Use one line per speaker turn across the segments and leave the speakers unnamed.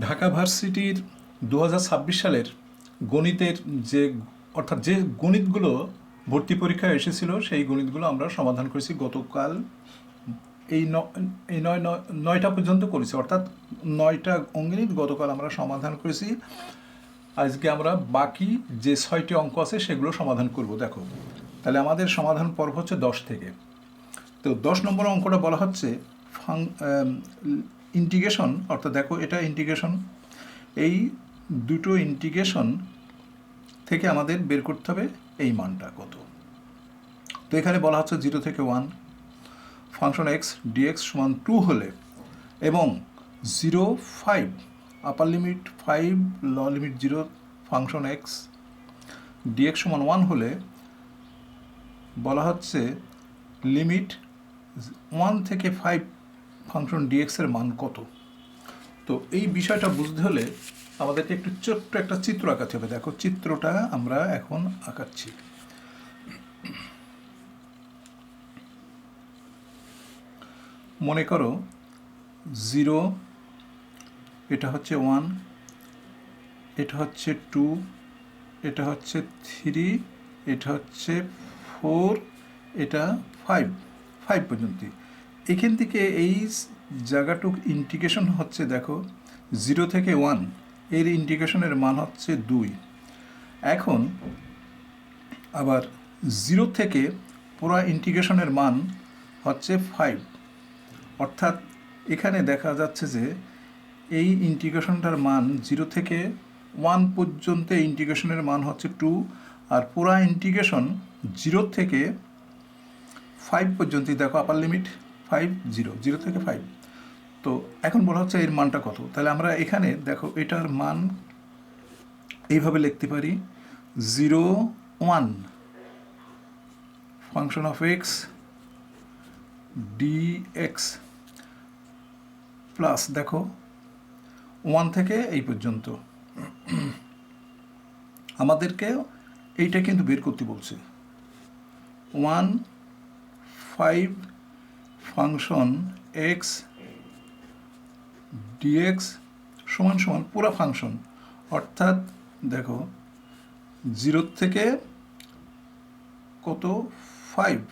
ঢাকা ভার্সিটির 2026 সালের গণিতের যে অর্থাৎ যে গণিতগুলো ভর্তি পরীক্ষায় এসেছিল সেই গণিতগুলো আমরা সমাধান করেছি গতকাল। এই এই নয়টা পর্যন্ত করেছি, অর্থাৎ 9টা অঙ্গণিত গতকাল আমরা সমাধান করেছি। আজকে আমরা বাকি যে 6টি অঙ্ক আছে সেগুলো সমাধান করব। দেখো, তাহলে আমাদের সমাধান পর্ব হচ্ছে 10 থেকে। তো 10 নম্বর অঙ্কটা বলা হচ্ছে ইন্টিগ্রেশন, অর্থাৎ দেখো এটা ইন্টিগ্রেশন, এই দুটো ইন্টিগ্রেশন থেকে আমাদের বের করতে হবে এই মানটা কত। তো এখানে বলা হচ্ছে 0 থেকে 1 ফাংশন এক্স ডিএক্স সমান 2 হলে এবং 0 5 আপার লিমিট 5 ল লিমিট 0 ফাংশন এক্স ডিএক্স সমান 1 হলে বলা হচ্ছে লিমিট 1 থেকে 5 ফাংশন ডিএক্সের মান কত। তো এই বিষয়টা বুঝতে হলে আমাদেরকে একটু ছোট্ট একটা চিত্র আঁকাতে হবে। দেখো চিত্রটা আমরা এখন আঁকাচ্ছি। মনে করো 0, এটা হচ্ছে 1, এটা হচ্ছে 2, এটা হচ্ছে 3, এটা হচ্ছে 4, এটা 5 পর্যন্ত। এখান থেকে এই জায়গাটুক ইন্টিগ্রেশন হচ্ছে, দেখো 0 থেকে 1 এর ইন্টিগ্রেশনের মান হচ্ছে 2। এখন আবার 0 থেকে পুরো ইন্টিগ্রেশনের মান হচ্ছে 5, অর্থাৎ এখানে দেখা যাচ্ছে যে এই ইন্টিগ্রেশনটার মান 0 থেকে 1 পর্যন্ত ইন্টিগ্রেশনের মান হচ্ছে 2, আর পুরা ইন্টিগ্রেশন 0 থেকে 5 পর্যন্ত। দেখো আপার লিমিট 5 0 থেকে 5। তো এখন বলা হচ্ছে এর মানটা কত। তাহলে আমরা এখানে দেখো এটার মান এইভাবে লিখতে পারি, 0 1 function of X DX plus, দেখো 1 থেকে এই পর্যন্ত আমাদেরকে এইটা কিন্তু বের করতে বলছে। 1 5 ফাংশন এক্স ডিএক্স সমান সমান পুরা ফাংশন, অর্থাৎ দেখো 0 থেকে কত 5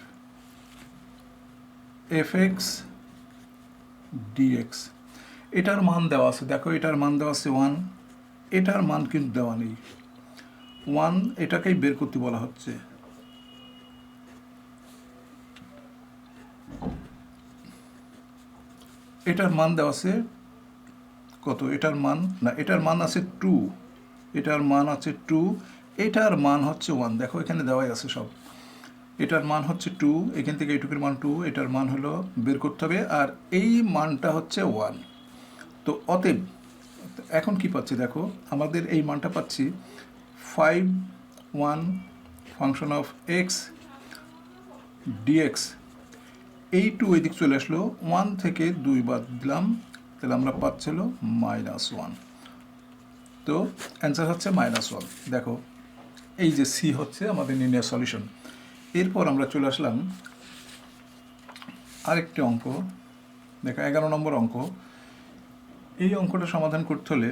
এফ এক্স ডিএক্স। এটার মান দেওয়া আছে, দেখো এটার মান দেওয়া আছে 1, এটার মান কিন্তু দেওয়া নেই 1, এটাকেই বের করতে বলা হচ্ছে। এটার মান দেওয়া আছে কত, এটার মান না, এটার মান আছে 2, এটার মান আছে 2, এটার মান হচ্ছে 1। দেখো এখানে দেওয়াই আছে সব। এটার মান হচ্ছে 2, এখান থেকে এইটুকুর মান 2, এটার মান হলো বের করতে হবে, আর এই মানটা হচ্ছে 1। তো অতএব এখন কি পাচ্ছি, দেখো আমাদের এই মানটা পাচ্ছি 5 1 ফাংশন অফ এক্স ডিএক্স। এই 2 এদিক চলে আসলো, 1 থেকে 2 বাদ দিলাম, তাহলে আমরা পাচ্ছিল -1। তো অ্যান্সার হচ্ছে -1। দেখো এই যে সি হচ্ছে আমাদের নির্ণয় সলিউশন। এরপর আমরা চলে আসলাম আরেকটি অঙ্ক। দেখো 11 নম্বর অঙ্ক। এই অঙ্কটা সমাধান করতে হলে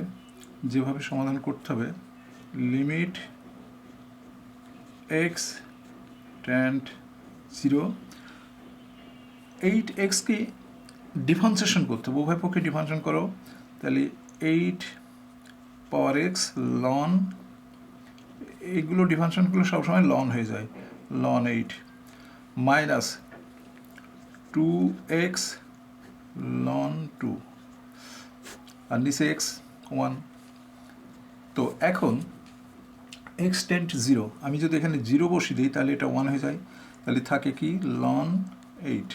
যেভাবে সমাধান করতে হবে, লিমিট এক্স টেন্ড 0, 8x কে ডিফারেন্সিয়েশন করতে হবে, উভয় পক্ষে ডিফারেন্সিয়েশন করো, তাহলে 8 পাওয়ার এক্স লন, এইগুলো ডিফারেন্সিয়েশনগুলো সবসময় লন হয়ে যায়, লন 8 মাইনাস 2x লন 2, আর নিচে এক্স 1। তো এখন এক্স টেন্ড 0, আমি যদি এখানে 0 বসিয়ে দিই তাহলে এটা 1 হয়ে যায়, তাহলে থাকে কি লন 8।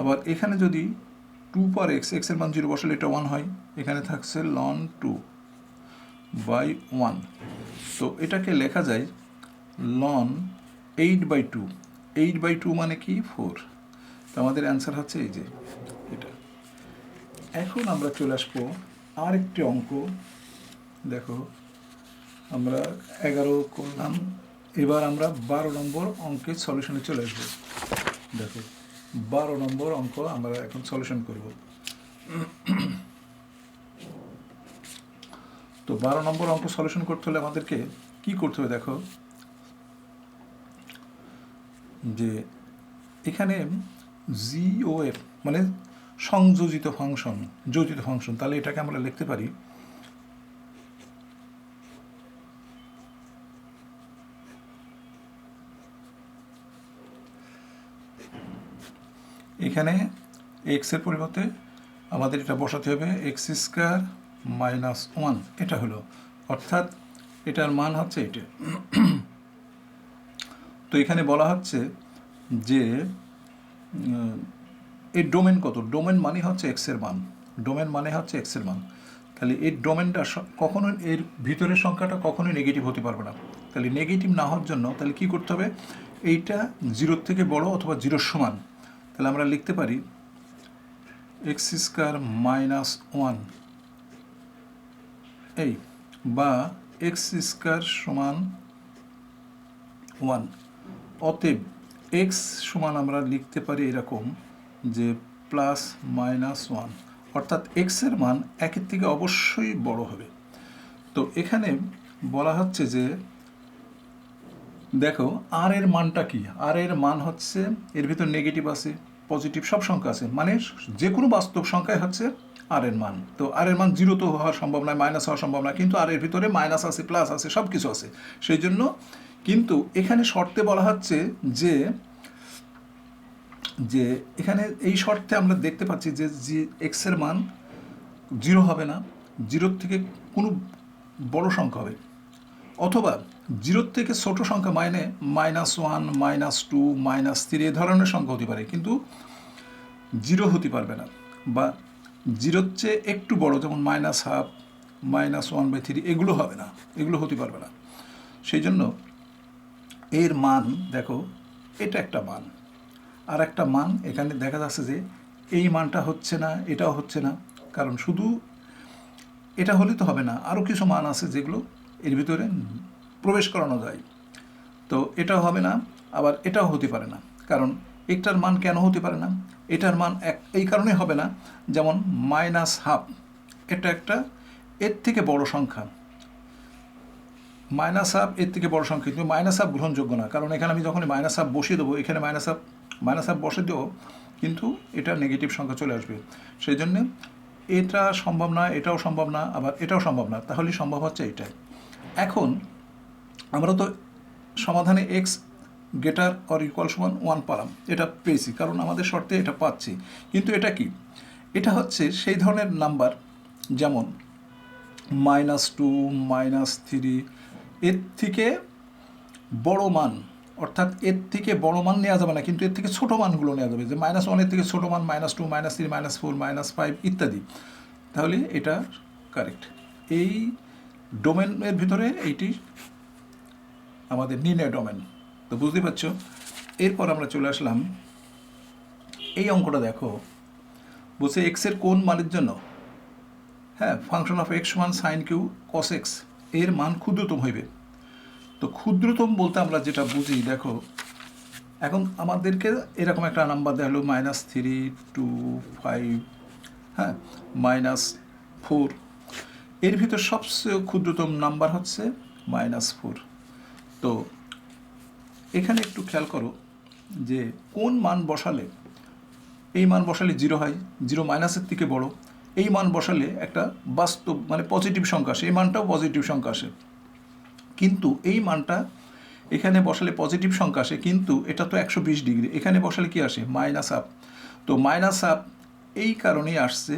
আবার এখানে যদি 2 পার এক্স, এক্সের মান 0 বসালে এটা 1 হয়, এখানে থাকছে লন 2/1। তো এটাকে লেখা যায় লন 8/2। 8/2 মানে কি 4। তো আমাদের অ্যান্সার হচ্ছে এই যে এটা। এখন আমরা চলে আসবো আরেকটি অঙ্ক। দেখো আমরা 11 করলাম, এবার আমরা 12 নম্বর অঙ্কের সলিউশনে চলে আসবো। দেখো 12 নম্বর অঙ্ক আমরা এখন সলিউশন করব। তো 12 নম্বর অঙ্ক সলিউশন করতে হলে আমাদেরকে কি করতে হবে দেখো, যে এখানে জিওএফ মানে সংযোজিত ফাংশন, যোজিত ফাংশন, তাহলে এটাকে আমরা লিখতে পারি এখানে এক্সের পরিবর্তে আমাদের এটা বসাতে হবে এক্স স্কোয়ার মাইনাস 1, এটা হলো, অর্থাৎ এটার মান হচ্ছে এটা। তো এখানে বলা হচ্ছে যে এর ডোমেন কত, ডোমেন মানে হচ্ছে এক্সের মান, ডোমেন মানে হচ্ছে এক্সের মান। তাহলে এর ডোমেনটা কখনোই, এর ভিতরের সংখ্যাটা কখনোই নেগেটিভ হতে পারবে না। তাহলে নেগেটিভ না হওয়ার জন্য তাহলে কী করতে হবে, এইটা 0 থেকে বড় অথবা 0 সমান। তাহলে আমরা লিখতে পারি এক্স স্কোয়ার মাইনাস 1 এই, বা এক্স স্কোয়ার সমান 1। অতএব এক্স সমান আমরা লিখতে পারি এরকম যে প্লাস মাইনাস 1, অর্থাৎ এক্সের মান 1-এর থেকে অবশ্যই বড় হবে। তো এখানে বলা হচ্ছে যে দেখো আর এর মানটা কি, আর এর মান হচ্ছে, এর ভিতর নেগেটিভ আছে, পজিটিভ সব সংখ্যা আছে, মানে যে কোনো বাস্তব সংখ্যায় হচ্ছে আর এর মান। তো আর এর মান 0 তো হওয়া সম্ভব নয়, মাইনাস হওয়া সম্ভব নয়, কিন্তু আর এর ভিতরে মাইনাস আছে, প্লাস আছে, সব কিছু আছে। সেই জন্য কিন্তু এখানে শর্তে বলা হচ্ছে যে যে এখানে এই শর্তে আমরা দেখতে পাচ্ছি যে এক্সের মান 0 হবে না, 0 থেকে কোনো বড় সংখ্যা হবে, অথবা 0 থেকে ছোট সংখ্যা মানে -1, -2, -3 এ ধরনের সংখ্যা হতে পারে, কিন্তু 0 হতে পারবে না। বা 0-র চেয়ে একটু বড়, যেমন -1/2, -1/3, এগুলো হবে না, এগুলো হতে পারবে না। সেই জন্য এর মান দেখো, এটা একটা মান, আর একটা মান এখানে দেখা যাচ্ছে যে এই মানটা হচ্ছে না, এটাও হচ্ছে না, কারণ শুধু এটা হলে তো হবে না, আরও কিছু মান আছে যেগুলো এর ভিতরে প্রবেশ করানো যায়। তো এটাও হবে না, আবার এটাও হতে পারে না। কারণ একটার মান কেন হতে পারে না, এটার মান এই কারণে হবে না, যেমন -1/2 এটা একটা এর থেকে বড় সংখ্যা, -1/2 এর থেকে বড় সংখ্যা, কিন্তু -1/2 গ্রহণযোগ্য না, কারণ এখানে আমি যখন -1/2 বসিয়ে দেবো, এখানে -1/2 বসে দেবো, কিন্তু এটা নেগেটিভ সংখ্যা চলে আসবে। সেই জন্য এটা সম্ভব না, এটাও সম্ভব না, আবার এটাও সম্ভব না, তাহলে সম্ভব হচ্ছে এইটাই। এখন আমরা তো সমাধানে এক্স গ্রেটার অর ইকুয়াল সমান 1 পালাম, এটা পেয়েছি, কারণ আমাদের শর্তে এটা পাচ্ছি। কিন্তু এটা কি, এটা হচ্ছে সেই ধরনের নাম্বার যেমন -2, -3, এর থেকে বড় মান, অর্থাৎ এর থেকে বড় মান নেওয়া যাবে না, কিন্তু এর থেকে ছোট মানগুলো নেওয়া যাবে, যে -1 এর থেকে ছোট মান -2, -3, -4, -5 ইত্যাদি। তাহলে এটা কারেক্ট। এই ডোমেনের ভিতরে এইটি আমাদের নির্ণয় ডোমেন। তো বুঝতে পারছো। এরপর আমরা চলে আসলাম এই অঙ্কটা, দেখো বলছে এক্সের কোন মানের জন্য, হ্যাঁ, ফাংশন অফ এক্স সমান সাইন কিউ কস এক্স এর মান ক্ষুদ্রতম হইবে। তো ক্ষুদ্রতম বলতে আমরা যেটা বুঝি, দেখো এখন আমাদেরকে এরকম একটা নাম্বার দেওয়া হলো -3, 2, 5, হ্যাঁ, -4, এর ভিতর সবচেয়ে ক্ষুদ্রতম নাম্বার হচ্ছে -4। তো এখানে একটু খেয়াল করো যে কোন মান বসালে, এই মান বসালে 0 হয়, 0 মাইনাসের থেকে বড়, এই মান বসালে একটা বাস্তব মানে পজিটিভ সংখ্যা আসে, এই মানটাও পজিটিভ সংখ্যা আসে, কিন্তু এই মানটা এখানে বসালে পজিটিভ সংখ্যা আসে, কিন্তু এটা তো 120 ডিগ্রি, এখানে বসালে কি আসে -1/2। তো -1/2 এই কারণেই আসছে,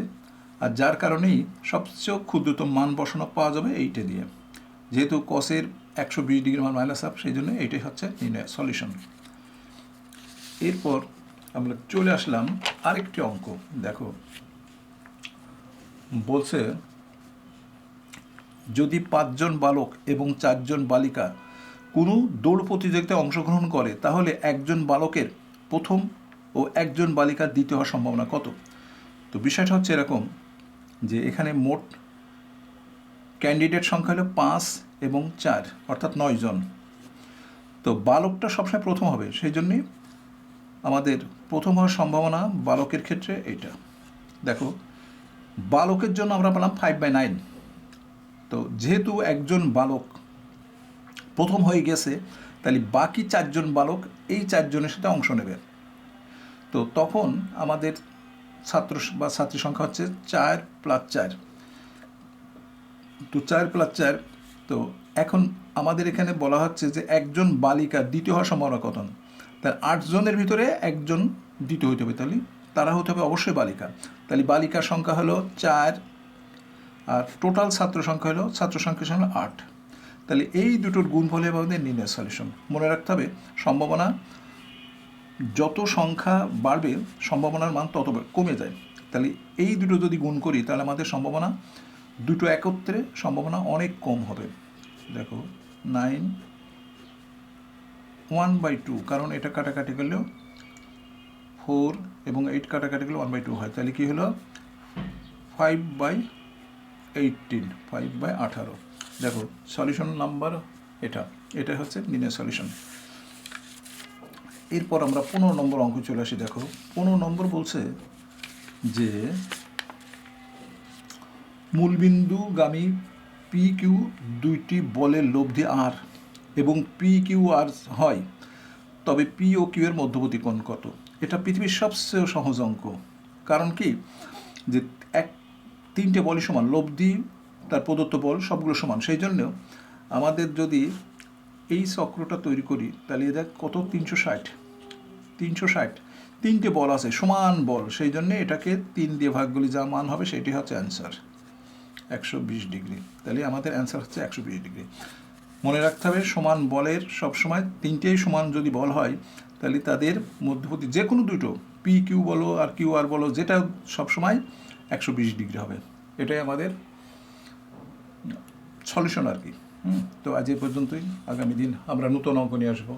আর যার কারণেই সবচেয়ে ক্ষুদ্রতম মান বসানো পাওয়া যাবে এইটা দিয়ে, যেহেতু কসের 120 ডিগ্রি মান -1/2, সেই জন্য এইটাই হচ্ছে সলিউশন। এরপর আমরা চলে আসলাম আরেকটি অঙ্ক, দেখো বলছে যদি 5 জন বালক এবং 4 জন বালিকা কোনো দৌড় প্রতিযোগিতায় অংশগ্রহণ করে, তাহলে একজন বালকের প্রথম ও একজন বালিকার দ্বিতীয় হওয়ার সম্ভাবনা কত? তো বিষয়টা হচ্ছে এরকম যে এখানে মোট ক্যান্ডিডেট সংখ্যা হলো 5 এবং 4, অর্থাৎ 9 জন। তো বালকটা সবসময় প্রথম হবে, সেই জন্যই আমাদের প্রথম হওয়ার সম্ভাবনা বালকের ক্ষেত্রে এইটা। দেখো বালকের জন্য আমরা পেলাম 5/9, তো যেহেতু একজন বালক প্রথম হয়ে গেছে, তাহলে বাকি 4 জন বালক এই 4 জনের সাথে অংশ নেবে। তো তখন আমাদের ছাত্র বা ছাত্রী সংখ্যা হচ্ছে 4 + 4। তো 4 + 4। তো এখন আমাদের এখানে বলা হচ্ছে যে একজন বালিকা দ্বিতীয় হওয়ার সম্ভাবনা কত? তার 8 জনের ভিতরে একজন দ্বিতীয় হতে হবে, তাহলে তারা হতে হবে অবশ্যই বালিকা। তাহলে বালিকার সংখ্যা হলো 4, আর টোটাল ছাত্র সংখ্যা হলো 8। তাহলে এই দুটোর গুণফল হবে আমাদের নির্ণয় সলিউশন। মনে রাখতে হবে সম্ভাবনা যত সংখ্যা বাড়বে সম্ভাবনার মান তত কমে যায়। তাহলে এই দুটো যদি গুণ করি তাহলে আমাদের সম্ভাবনা দুটো একত্রে সম্ভাবনা অনেক কম হবে। দেখো 9 1/2, কারণ এটা কাটাকাটি করলেও 4 এবং 8 কাটাকাটি করলে 1/2 হয়। তাহলে কি হলো 5/18, 5/18। দেখো সলিউশন নাম্বার এটা হচ্ছে নির্ণয় সলিউশন। এরপর আমরা 15 নম্বর অঙ্ক চলে আসি। দেখো 15 নম্বর বলছে যে মূলবিন্দুগামী পি কিউ দুইটি বলের লব্ধি আর এবং পি কিউ আর হয়, তবে পি ও কিউ এর মধ্যবর্তী কোণ কত? এটা পৃথিবীর সবচেয়ে সহজ অঙ্ক। কারণ কি, যে তিনটে বলই সমান, লব্ধি তার প্রদত্ত বল সবগুলো সমান। সেই জন্য আমাদের যদি এই চক্রটা তৈরি করি তাহলে দেখ কত, 360। তিনটে বল আছে, সমান বল, সেই জন্যে এটাকে 3 দিয়ে ভাগ করলে যা মান হবে সেটি হচ্ছে অ্যান্সার 120 ডিগ্রি। তাহলে আমাদের অ্যান্সার হচ্ছে 120 ডিগ্রি। মনে রাখতে হবে সমান বলের সবসময় তিনটেই সমান যদি বল হয় তাহলে তাদের মধ্যবর্তী যে কোনো দুটো পি কিউ বলো আর কিউ আর বলো, যেটা সবসময় 120 ডিগ্রি হবে। এটাই আমাদের সলিউশন আর কি। তো আজ এ পর্যন্তই। আগামী দিন আমরা নতুন অঙ্ক নিয়ে আসবো।